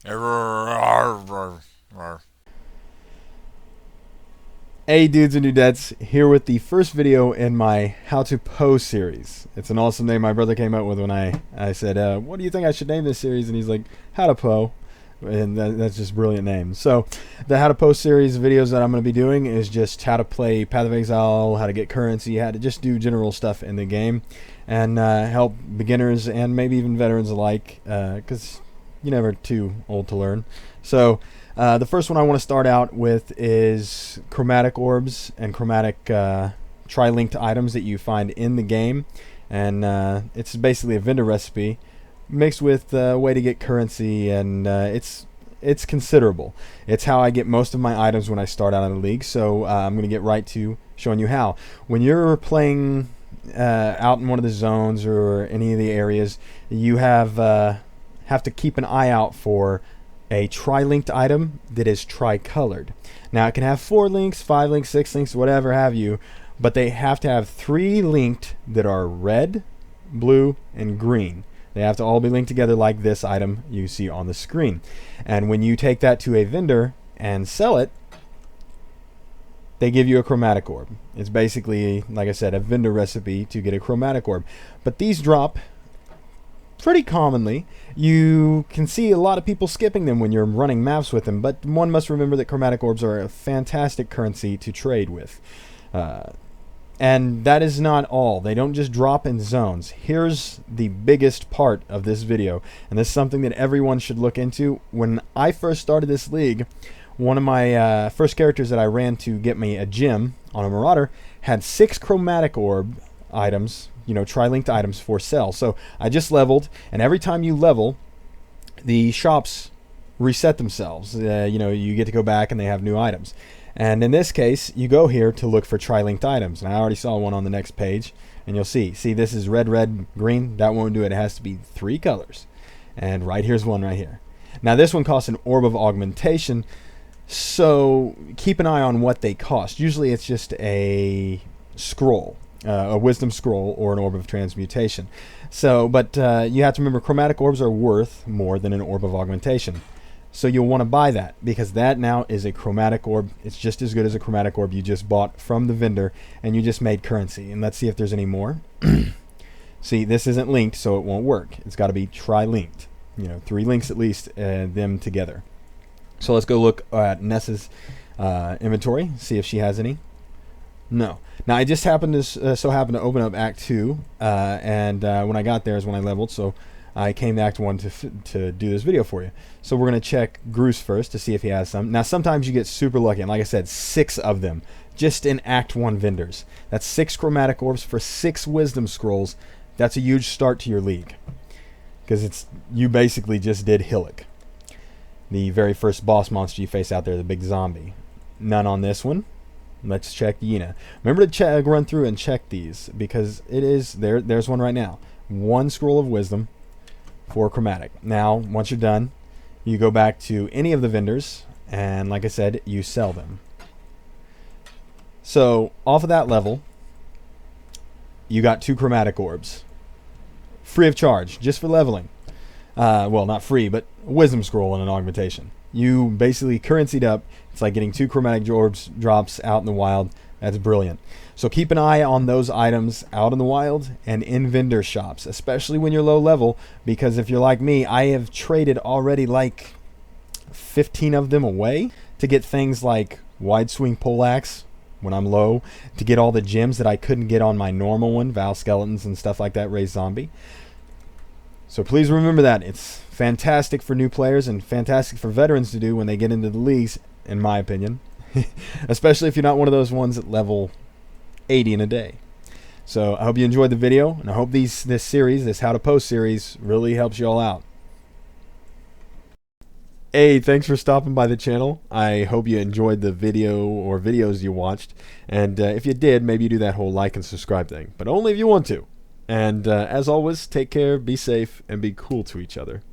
Hey dudes and dudettes, here with the first video in my How to PoE series. It's an awesome name my brother came up with when I said, what do you think I should name this series? And he's like, How to PoE. And that's just a brilliant name. So the How to PoE series videos that I'm going to be doing is just how to play Path of Exile, how to get currency, how to just do general stuff in the game, and help beginners and maybe even veterans alike, because you're never too old to learn. So the first one I want to start out with is Chromatic Orbs and Chromatic tri-linked items that you find in the game. And it's basically a vendor recipe mixed with a way to get currency, and it's considerable. It's how I get most of my items when I start out in the league. So I'm going to get right to showing you how. When you're playing out in one of the zones or any of the areas, you have to keep an eye out for a tri-linked item that is tri-colored. Now it can have 4 links, 5 links, 6 links, whatever have you, but they have to have 3 linked that are red, blue, and green. They have to all be linked together like this item you see on the screen. And when you take that to a vendor and sell it, they give you a chromatic orb. It's basically, like I said, a vendor recipe to get a chromatic orb. But these drop pretty commonly. You can see a lot of people skipping them when you're running maps with them, but one must remember that chromatic orbs are a fantastic currency to trade with. And that is not all. They don't just drop in zones. Here's the biggest part of this video, and this is something that everyone should look into. When I first started this league, one of my first characters that I ran to get me a gem on a Marauder had 6 chromatic orb items, you know, tri-linked items for sale. So I just leveled, and every time you level, the shops reset themselves. You know, you get to go back and they have new items. And in this case, you go here to look for tri-linked items. And I already saw one on the next page, and you'll see this is red, red, green. That won't do it. It has to be 3 colors. And right here's one right here. Now this one costs an orb of augmentation, so keep an eye on what they cost. Usually it's just a scroll, a wisdom scroll, or an orb of transmutation. So, but you have to remember, chromatic orbs are worth more than an orb of augmentation. So you'll want to buy that, because that now is a chromatic orb. It's just as good as a chromatic orb you just bought from the vendor, and you just made currency. And let's see if there's any more. See, this isn't linked, so it won't work. It's got to be tri-linked. You know, 3 links at least, them together. So let's go look at Nessa's inventory, see if she has any. No. Now I just happened to so happened to open up Act 2, and when I got there is when I leveled. So I came to Act 1 to do this video for you. So we're going to check Gruce first to see if he has some. Now sometimes you get super lucky, and like I said, 6 of them just in Act 1 vendors. That's 6 chromatic orbs for 6 wisdom scrolls. That's a huge start to your league, because you basically just did Hillock, the very first boss monster you face out there, the big zombie. None on this one. Let's check Yena. Remember to run through and check these, because it is there's one right now. 1 scroll of wisdom for chromatic. Now once you're done, you go back to any of the vendors, and like I said, you sell them. So off of that level, you got 2 chromatic orbs, free of charge, just for leveling. Well, not free, but a wisdom scroll and an augmentation. You basically currencied up. It's like getting 2 chromatic orbs drops out in the wild. That's brilliant. So keep an eye on those items out in the wild and in vendor shops, especially when you're low level, because if you're like me, I have traded already like 15 of them away to get things like wide swing poleaxe when I'm low, to get all the gems that I couldn't get on my normal one, Val Skeletons and stuff like that, Raised Zombie. So please remember that. It's fantastic for new players and fantastic for veterans to do when they get into the leagues, in my opinion. Especially if you're not one of those ones at level 80 in a day. So I hope you enjoyed the video, and I hope this series, this How to PoE series, really helps you all out. Hey, thanks for stopping by the channel. I hope you enjoyed the video or videos you watched. And if you did, maybe you do that whole like and subscribe thing. But only if you want to. And as always, take care, be safe, and be cool to each other.